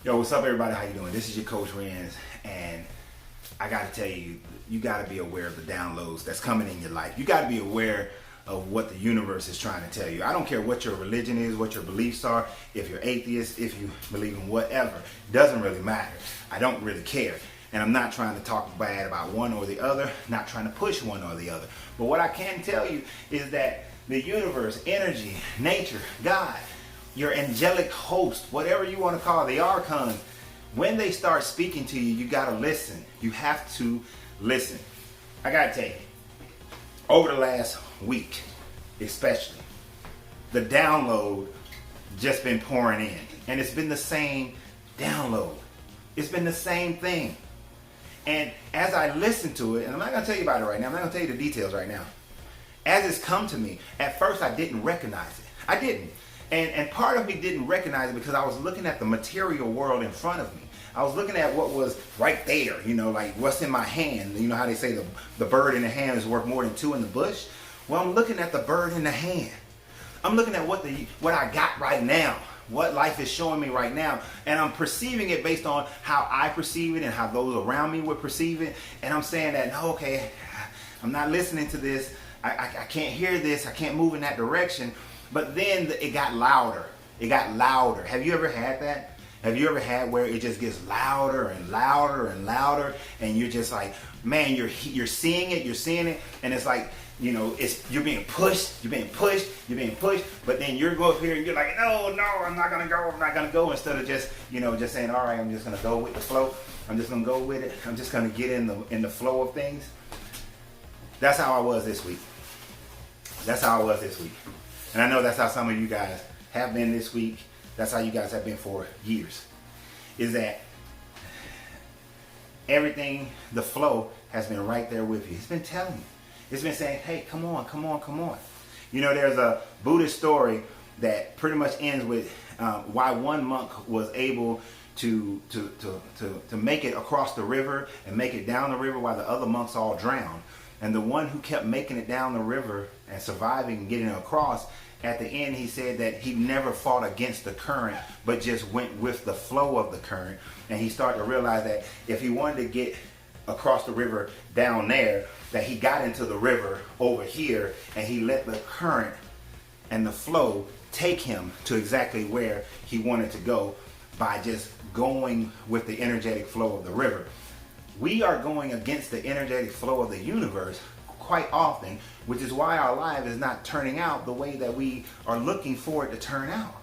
Yo, what's up, everybody? How you doing? This is your coach Renz, and I got to tell you, you got to be aware of the downloads that's coming in your life. You got to be aware of what the universe is trying to tell you. I don't care what your religion is, what your beliefs are, if you're atheist, if you believe in whatever. It doesn't really matter. I don't really care. And I'm not trying to talk bad about one or the other, not trying to push one or the other. But what I can tell you is that the universe, energy, nature, God, your angelic host, whatever you want to call it, the archons, when they start speaking to you, you got to listen. You have to listen. I got to tell you, over the last week, especially, the download just been pouring in. And it's been the same download. It's been the same thing. And as I listen to it, and I'm not going to tell you about it right now. I'm not going to tell you the details right now. As it's come to me, at first I didn't recognize it. I didn't. And part of me didn't recognize it because I was looking at the material world in front of me. I was looking at what was right there, you know, like what's in my hand. You know how they say the bird in the hand is worth more than two in the bush? Well, I'm looking at the bird in the hand. I'm looking at what I got right now, what life is showing me right now. And I'm perceiving it based on how I perceive it and how those around me would perceive it. And I'm saying that, no, okay, I'm not listening to this. I can't hear this. I can't move in that direction. But then it got louder. It got louder. Have you ever had that? Have you ever had where it just gets louder and louder and louder, and you're just like, man, you're seeing it, and it's like, you know, you're being pushed, but then you're going up here and you're like, no, I'm not gonna go, instead of just, you know, just saying, all right, I'm just gonna go with the flow. I'm just gonna go with it. I'm just gonna get in the flow of things. That's how I was this week. And I know that's how some of you guys have been this week. That's how you guys have been for years. Is that everything, the flow has been right there with you. It's been telling you. It's been saying, hey, come on. You know, there's a Buddhist story that pretty much ends with why one monk was able to make it across the river and make it down the river while the other monks all drowned. And the one who kept making it down the river and surviving and getting across, at the end he said that he never fought against the current, but just went with the flow of the current. And he started to realize that if he wanted to get across the river down there, that he got into the river over here and he let the current and the flow take him to exactly where he wanted to go by just going with the energetic flow of the river. We are going against the energetic flow of the universe quite often, which is why our life is not turning out the way that we are looking for it to turn out.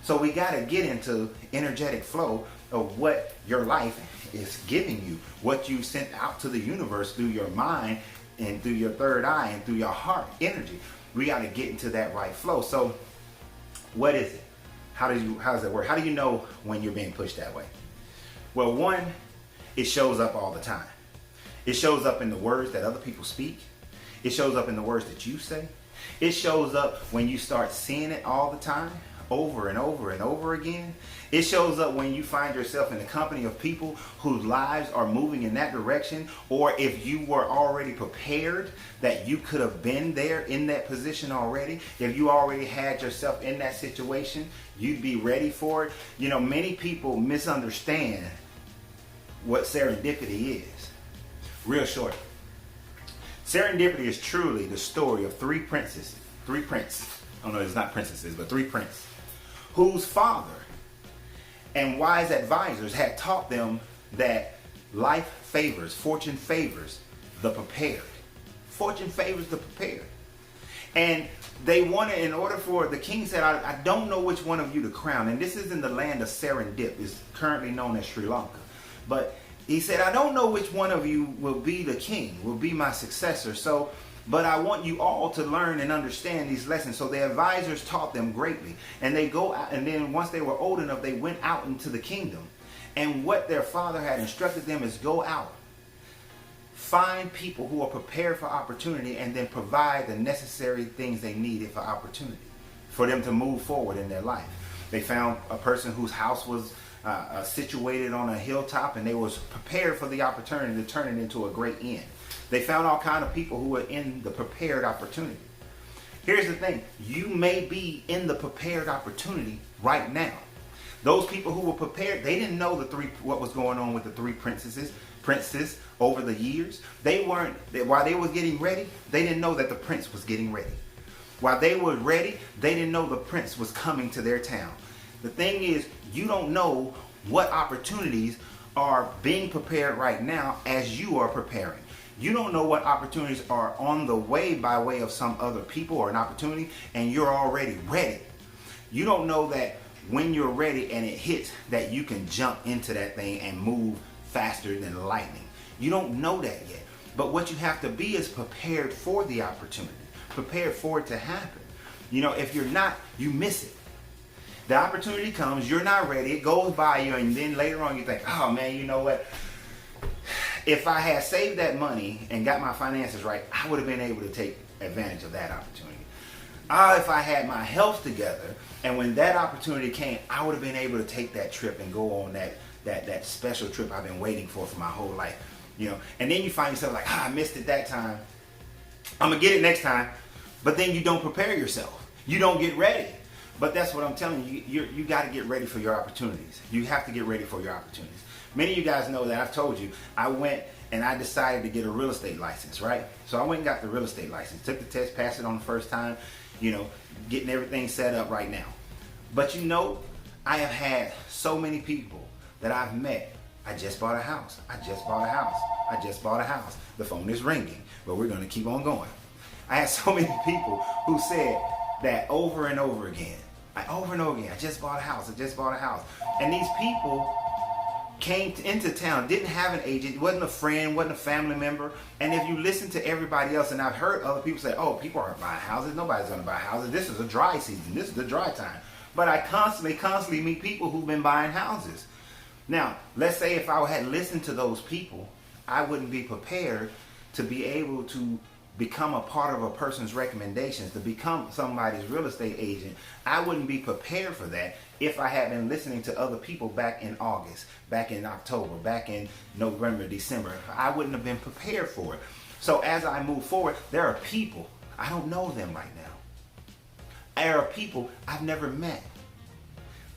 So we got to get into energetic flow of what your life is giving you, what you sent out to the universe through your mind and through your third eye and through your heart energy. We got to get into that right flow. So what is it? How does it work? How do you know when you're being pushed that way? Well, one, it shows up all the time. It shows up in the words that other people speak. It shows up in the words that you say. It shows up when you start seeing it all the time, over and over and over again. It shows up when you find yourself in the company of people whose lives are moving in that direction, or if you were already prepared that you could have been there in that position already. If you already had yourself in that situation, you'd be ready for it. You know, many people misunderstand what serendipity is. Real short. Serendipity is truly the story of three princes. Oh no, it's not princesses, but three princes, whose father and wise advisors had taught them that life favors, fortune favors the prepared. Fortune favors the prepared. And they wanted, in order for, the king said, I don't know which one of you to crown. And this is in the land of Serendip. It's currently known as Sri Lanka. But he said, I don't know which one of you will be the king, will be my successor. But I want you all to learn and understand these lessons. So the advisors taught them greatly. And they go out, and then once they were old enough, they went out into the kingdom. And what their father had instructed them is go out, find people who are prepared for opportunity, and then provide the necessary things they needed for opportunity, for them to move forward in their life. They found a person whose house was situated on a hilltop, and they was prepared for the opportunity to turn it into a great inn. They found all kind of people who were in the prepared opportunity. Here's the thing. You may be in the prepared opportunity right now. Those people who were prepared, they didn't know what was going on with the three princes over the years. While they were getting ready, they didn't know that the prince was getting ready. While they were ready, they didn't know the prince was coming to their town. The thing is, you don't know what opportunities are being prepared right now as you are preparing. You don't know what opportunities are on the way by way of some other people or an opportunity, and you're already ready. You don't know that when you're ready and it hits, that you can jump into that thing and move faster than lightning. You don't know that yet. But what you have to be is prepared for the opportunity, prepared for it to happen. If you're not, you miss it. The opportunity comes, you're not ready, it goes by you, and then later on you think, oh man, you know what? If I had saved that money and got my finances right, I would have been able to take advantage of that opportunity. If I had my health together, and when that opportunity came, I would have been able to take that trip and go on that special trip I've been waiting for my whole life. And then you find yourself like, I missed it that time. I'm going to get it next time. But then you don't prepare yourself. You don't get ready. But that's what I'm telling you. You got to get ready for your opportunities. You have to get ready for your opportunities. Many of you guys know that I've told you, I went and I decided to get a real estate license, right? So I went and got the real estate license. Took the test, passed it on the first time, getting everything set up right now. But I have had so many people that I've met. I just bought a house. I just bought a house. I just bought a house. The phone is ringing, but we're going to keep on going. I had so many people who said that over and over again. I just bought a house. I just bought a house. And these people came into town, didn't have an agent, wasn't a friend, wasn't a family member. And if you listen to everybody else, and I've heard other people say, oh, people aren't buying houses. Nobody's going to buy houses. This is a dry season. This is the dry time. But I constantly meet people who've been buying houses. Now, let's say if I had listened to those people, I wouldn't be prepared to be able to become a part of a person's recommendations, to become somebody's real estate agent. I wouldn't be prepared for that if I had been listening to other people back in August, back in October, back in November, December. I wouldn't have been prepared for it. So as I move forward, there are people, I don't know them right now. There are people I've never met.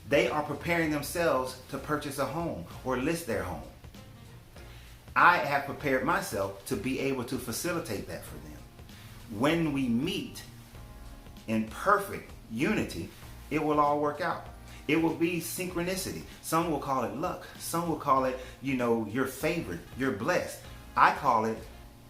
They are preparing themselves to purchase a home or list their home. I have prepared myself to be able to facilitate that for them. When we meet in perfect unity, it will all work out. It will be synchronicity. Some will call it luck. Some will call it, you're favored, you're blessed. I call it,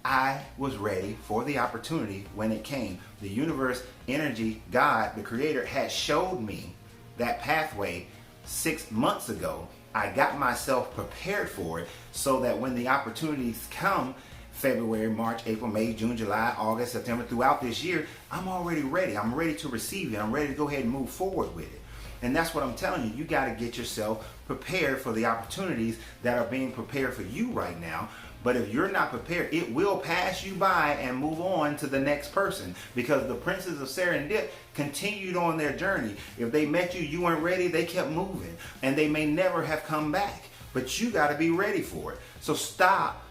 I was ready for the opportunity when it came. The universe, energy, God, the creator had showed me that pathway 6 months ago. I got myself prepared for it so that when the opportunities come, February, March, April, May, June, July, August, September, throughout this year, I'm already ready. I'm ready to receive it. I'm ready to go ahead and move forward with it. And that's what I'm telling you. You got to get yourself prepared for the opportunities that are being prepared for you right now. But if you're not prepared, it will pass you by and move on to the next person, because the princes of Serendipity continued on their journey. If they met you, you weren't ready, they kept moving, and they may never have come back. But you got to be ready for it. So stop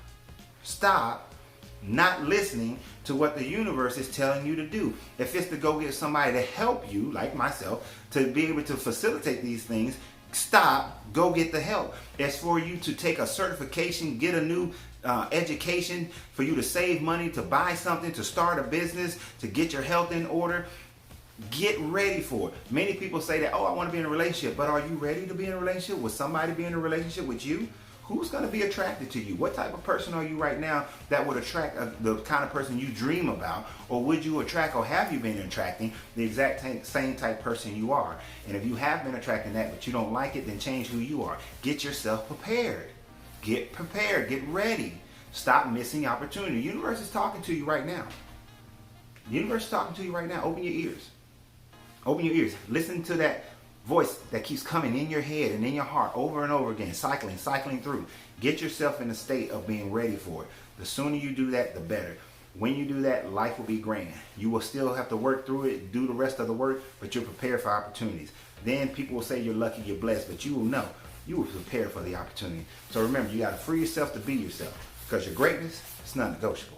not listening to what the universe is telling you to do. If it's to go get somebody to help you, like myself, to be able to facilitate these things, stop, go get the help. It's for you to take a certification, get a new education, for you to save money, to buy something, to start a business, to get your health in order. Get ready for it. Many people say that, I want to be in a relationship, but are you ready to be in a relationship? Will somebody be in a relationship with you? Who's going to be attracted to you? What type of person are you right now that would attract the kind of person you dream about? Or would you attract, or have you been attracting the exact same type person you are? And if you have been attracting that, but you don't like it, then change who you are. Get yourself prepared. Get prepared. Get ready. Stop missing opportunity. The universe is talking to you right now. The universe is talking to you right now. Open your ears. Open your ears. Listen to that voice that keeps coming in your head and in your heart over and over again, cycling through. Get yourself in a state of being ready for it. The sooner you do that, the better. When you do that, life will be grand. You will still have to work through it, do the rest of the work, but you're prepared for opportunities. Then people will say you're lucky, you're blessed, but you will know you were prepared for the opportunity. So remember, you got to free yourself to be yourself, because your greatness is not negotiable.